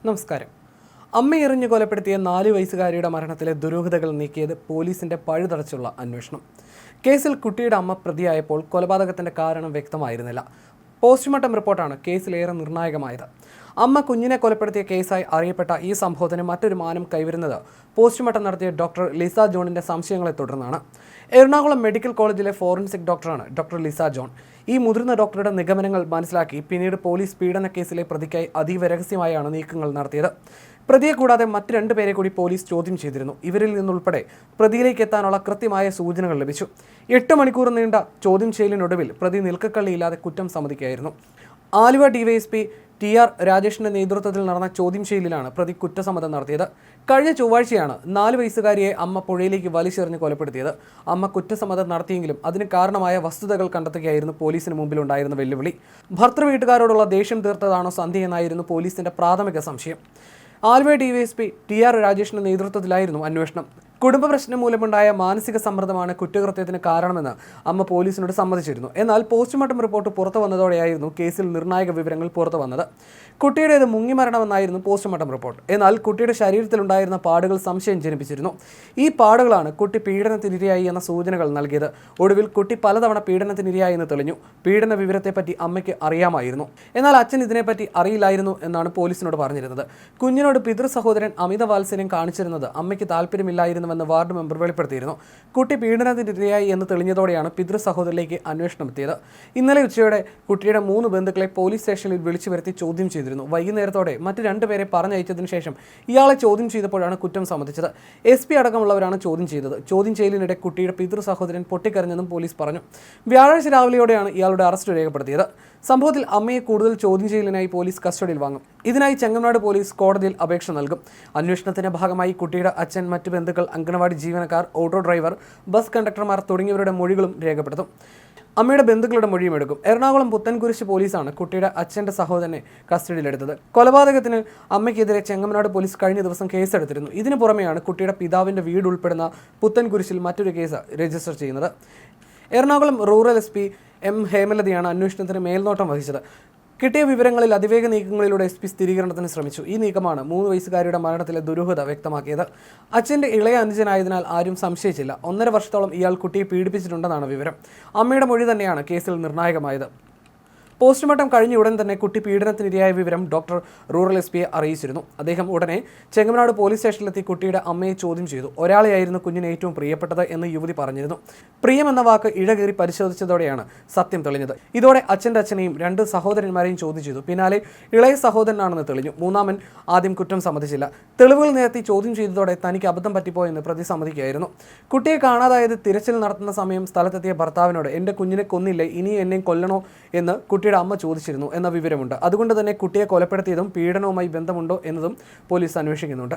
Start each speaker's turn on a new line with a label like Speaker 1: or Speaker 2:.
Speaker 1: നമസ്കാരം. അമ്മയെറിഞ്ഞ് കൊലപ്പെടുത്തിയ 4 വയസ്സുകാരിയുടെ മരണത്തിലെ ദുരൂഹതകൾ നീക്കിയത് പോലീസിന്റെ പഴുതടച്ചുള്ള അന്വേഷണം. കേസിൽ കുട്ടിയുടെ അമ്മ പ്രതിയായപ്പോൾ കൊലപാതകത്തിന്റെ കാരണം വ്യക്തമായിരുന്നില്ല. പോസ്റ്റ്മോർട്ടം റിപ്പോർട്ടാണ് കേസിലേറെ നിർണായകമായത്. അമ്മ കുഞ്ഞിനെ കൊലപ്പെടുത്തിയ കേസായി അറിയപ്പെട്ട ഈ സംഭവത്തിന് മറ്റൊരു മാനം കൈവരുന്നത് പോസ്റ്റ്മോർട്ടം നടത്തിയ ഡോക്ടർ ലിസ ജോണിന്റെ സംശയങ്ങളെ തുടർന്നാണ്. എറണാകുളം മെഡിക്കൽ കോളേജിലെ ഫോറൻസിക് ഡോക്ടറാണ് ഡോക്ടർ ലിസ ജോൺ. ഈ മുതിർന്ന ഡോക്ടറുടെ നിഗമനങ്ങൾ മനസ്സിലാക്കി പിന്നീട് പോലീസ് പീഡന കേസിലെ പ്രതിക്കായി അതീവ രഹസ്യമായാണ് നീക്കങ്ങൾ നടത്തിയത്. പ്രതിയെ കൂടാതെ മറ്റ് 2 പേരെ കൂടി പോലീസ് ചോദ്യം ചെയ്തിരുന്നു. ഇവരിൽ നിന്നുൾപ്പെടെ പ്രതിയിലേക്ക് എത്താനുള്ള കൃത്യമായ സൂചനകൾ ലഭിച്ചു. 8 മണിക്കൂർ നീണ്ട ചോദ്യം ചെയ്യലിനൊടുവിൽ പ്രതി നിൽക്കക്കള്ളിയില്ലാതെ കുറ്റം സമ്മതിക്കുകയായിരുന്നു. ആലുവ ഡിവൈഎസ്പി TR രാജേഷിന്റെ നേതൃത്വത്തിൽ നടന്ന ചോദ്യം ചെയ്യലിലാണ് പ്രതി കുറ്റസമ്മതം നടത്തിയത്. കഴിഞ്ഞ ചൊവ്വാഴ്ചയാണ് 4 വയസ്സുകാരിയെ അമ്മ പുഴയിലേക്ക് വലിച്ചെറിഞ്ഞ് കൊലപ്പെടുത്തിയത്. അമ്മ കുറ്റസമ്മതം നടത്തിയെങ്കിലും അതിന് കാരണമായ വസ്തുതകൾ കണ്ടെത്തുകയായിരുന്നു പോലീസിന് മുമ്പിലുണ്ടായിരുന്ന വെല്ലുവിളി. ഭർത്തൃ വീട്ടുകാരോടുള്ള ദേഷ്യം തീർത്തതാണോ സന്ധ്യ എന്നായിരുന്നു പോലീസിന്റെ പ്രാഥമിക സംശയം. ആലുവ ഡിവൈഎസ്പി TR രാജേഷിന്റെ നേതൃത്വത്തിലായിരുന്നു അന്വേഷണം. കുടുംബ പ്രശ്നം മൂലമുണ്ടായ മാനസിക സമ്മർദ്ദമാണ് കുറ്റകൃത്യത്തിന് കാരണമെന്ന് അമ്മ പോലീസിനോട് സമ്മതിച്ചിരുന്നു. എന്നാൽ പോസ്റ്റ്മോർട്ടം റിപ്പോർട്ട് പുറത്തു വന്നതോടെയായിരുന്നു കേസിൽ നിർണായക വിവരങ്ങൾ പുറത്തു വന്നത്. കുട്ടിയുടേത് മുങ്ങിമരണമെന്നായിരുന്നു പോസ്റ്റ്മോർട്ടം റിപ്പോർട്ട്. എന്നാൽ കുട്ടിയുടെ ശരീരത്തിലുണ്ടായിരുന്ന പാടുകൾ സംശയം ജനിപ്പിച്ചിരുന്നു. ഈ പാടുകളാണ് കുട്ടി പീഡനത്തിനിരയായി എന്ന സൂചനകൾ നൽകിയത്. ഒടുവിൽ കുട്ടി പലതവണ പീഡനത്തിനിരയായി എന്ന് തെളിഞ്ഞു. പീഡന വിവരത്തെപ്പറ്റി അമ്മയ്ക്ക് അറിയാമായിരുന്നു. എന്നാൽ അച്ഛൻ ഇതിനെപ്പറ്റി അറിയില്ലായിരുന്നു എന്നാണ് പോലീസിനോട് പറഞ്ഞിരുന്നത്. കുഞ്ഞിനോട് പിതൃ സഹോദരൻ അമിത വാത്സല്യം കാണിച്ചിരുന്നത് അമ്മയ്ക്ക് താല്പര്യമില്ലായിരുന്നുവെന്ന് വാർഡ് മെമ്പർ വെളിപ്പെടുത്തിയിരുന്നു. കുട്ടി പീഡനത്തിനിരയായി എന്ന് തെളിഞ്ഞതോടെയാണ് പിതൃ സഹോദരനിലേക്ക് അന്വേഷണം എത്തിയത്. ഇന്നലെ ഉച്ചയോടെ കുട്ടിയുടെ 3 ബന്ധുക്കളെ പോലീസ് സ്റ്റേഷനിൽ വിളിച്ചു വരുത്തി ചോദ്യം ചെയ്തിരുന്നു. വൈകുന്നേരത്തോടെ മറ്റ് 2 പേരെ പറഞ്ഞയച്ചതിന് ശേഷം ഇയാളെ ചോദ്യം ചെയ്തപ്പോഴാണ് കുറ്റം സമ്മതിച്ചത്. SP അടക്കമുള്ളവരാണ് ചോദ്യം ചെയ്തത്. ചോദ്യം ചെയ്യലിനിടെ കുട്ടിയുടെ പിതൃ സഹോദരൻ പൊട്ടിക്കരഞ്ഞെന്നും പോലീസ് പറഞ്ഞു. വ്യാഴാഴ്ച രാവിലെയോടെയാണ് ഇയാളുടെ അറസ്റ്റ് രേഖപ്പെടുത്തിയത്. സംഭവത്തിൽ അമ്മയെ കൂടുതൽ ചോദ്യം ചെയ്യലിനായി പോലീസ് കസ്റ്റഡിയിൽ വാങ്ങും. ഇതിനായി ചെങ്ങമനാട് പോലീസ് കോടതിയിൽ അപേക്ഷ നൽകും. അന്വേഷണത്തിന്റെ ഭാഗമായി കുട്ടിയുടെ അച്ഛൻ, മറ്റ് ബന്ധുക്കൾ, അംഗനവാടി ജീവനക്കാർ, ഓട്ടോ ഡ്രൈവർ, ബസ് കണ്ടക്ടർമാർ തുടങ്ങിയവരുടെ മൊഴികളും രേഖപ്പെടുത്തും. അമ്മയുടെ ബന്ധുക്കളുടെ മൊഴിയും എടുക്കും. എറണാകുളം പുത്തൻകുരിശ് പോലീസാണ് കുട്ടിയുടെ അച്ഛന്റെ സഹോദരനെ കസ്റ്റഡിയിലെടുത്തത്. കൊലപാതകത്തിന് അമ്മയ്ക്കെതിരെ ചെങ്ങമനാട് പോലീസ് കഴിഞ്ഞ ദിവസം കേസെടുത്തിരുന്നു. ഇതിനു പുറമെയാണ് കുട്ടിയുടെ പിതാവിന്റെ വീട് ഉൾപ്പെടുന്ന പുത്തൻകുരിശിൽ മറ്റൊരു കേസ് രജിസ്റ്റർ ചെയ്യുന്നത്. എറണാകുളം റൂറൽ SP M ഹേമലതയാണ് അന്വേഷണത്തിന് മേൽനോട്ടം വഹിച്ചത്. കിട്ടിയ വിവരങ്ങളിൽ അതിവേഗ നീക്കങ്ങളിലൂടെ SP സ്ഥിരീകരണത്തിന് ശ്രമിച്ചു. ഈ നീക്കമാണ് 3 വയസ്സുകാരിയുടെ മരണത്തിലെ ദുരൂഹത വ്യക്തമാക്കിയത്. അച്ഛൻ്റെ ഇളയ അനുജനായതിനാൽ ആരും സംശയിച്ചില്ല. 1.5 വർഷത്തോളം ഇയാൾ കുട്ടിയെ പീഡിപ്പിച്ചിട്ടുണ്ടെന്നാണ് വിവരം. അമ്മയുടെ മൊഴി തന്നെയാണ് കേസിൽ നിർണായകമായത്. പോസ്റ്റ്മോർട്ടം കഴിഞ്ഞ ഉടൻ തന്നെ കുട്ടി പീഡനത്തിനിരയായ വിവരം ഡോക്ടർ റൂറൽ SPയെ അറിയിച്ചിരുന്നു. അദ്ദേഹം ഉടനെ ചെങ്ങമനാട് പോലീസ് സ്റ്റേഷനിലെത്തി കുട്ടിയുടെ അമ്മയെ ചോദ്യം ചെയ്തു. ഒരാളെയായിരുന്നു കുഞ്ഞിന് ഏറ്റവും പ്രിയപ്പെട്ടത് എന്ന് യുവതി പറഞ്ഞിരുന്നു. പ്രിയം എന്ന വാക്ക് ഇഴകേറി പരിശോധിച്ചതോടെയാണ് സത്യം തെളിഞ്ഞത്. ഇതോടെ അച്ഛൻ്റെ അച്ഛനെയും 2 സഹോദരന്മാരെയും ചോദ്യം ചെയ്തു. പിന്നാലെ ഇളയ സഹോദരനാണെന്ന് തെളിഞ്ഞു. മൂന്നാമൻ ആദ്യം കുറ്റം സമ്മതിച്ചില്ല. തെളിവുകൾ നിരത്തി ചോദ്യം ചെയ്തതോടെ തനിക്ക് അബദ്ധം പറ്റിപ്പോയെന്ന് പ്രതി സമ്മതിക്കുകയായിരുന്നു. കുട്ടിയെ കാണാതായത് തിരച്ചിൽ നടത്തുന്ന സമയം സ്ഥലത്തെത്തിയ ഭർത്താവിനോട് എൻ്റെ കുഞ്ഞിനെ കൊന്നില്ലേ, ഇനി എന്നെ കൊല്ലണോ എന്ന് കുട്ടിയുടെ അമ്മ ചോദിച്ചിരുന്നു എന്ന വിവരമുണ്ട്. അതുകൊണ്ട് തന്നെ കുട്ടിയെ കൊലപ്പെടുത്തിയതും പീഡനവുമായി ബന്ധമുണ്ടോ എന്നതും പോലീസ് അന്വേഷിക്കുന്നുണ്ട്.